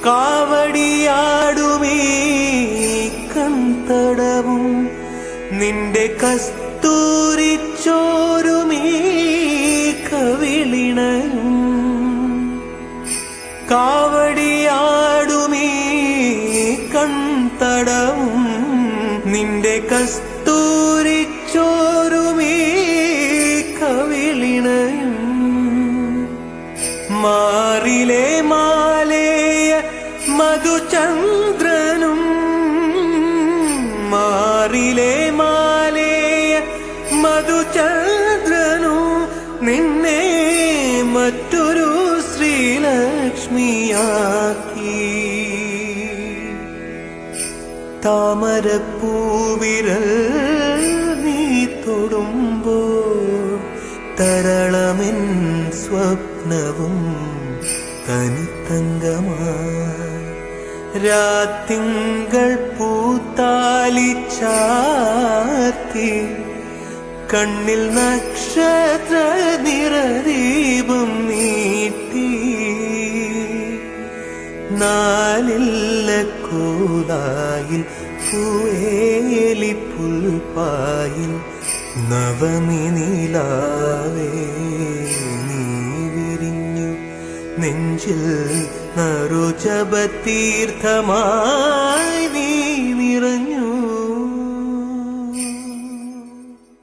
കാവടിയാടുമീ കൺതടവും നിന്റെ കസ്തൂരിച്ചോരുമീ കവിളിണയും. കാവടിയാടുമീ കൺതടവും നിന്റെ കസ്തൂരിച്ചോരുമീ കവിളിണയും. മാറിലെ മാലേയ മധുചന്ദ്രനും മാറിലെ മാലേയ മധുചന്ദ്രനും നിന്നെ മറ്റൊരു ശ്രീലക്ഷ്മിയാക്കി. താമരപ്പൂവിരൽ നീ തൊടുമ്പോൾ തരളമെൻ സ്വപ്നവും തനിത്തങ്കമായി. രാത്തിങ്കൾ പൂത്താലി ചാർത്തി കണ്ണിൽ നക്ഷത്ര നിറദീപം നീട്ടി. നാലില്ല കോലായിൽ പൂവേലി പുൽപ്പായിൽ നവമി നിലാവേ നീ വിരിഞ്ഞു. നെഞ്ചിൽ നറുജപതീർത്ഥമായി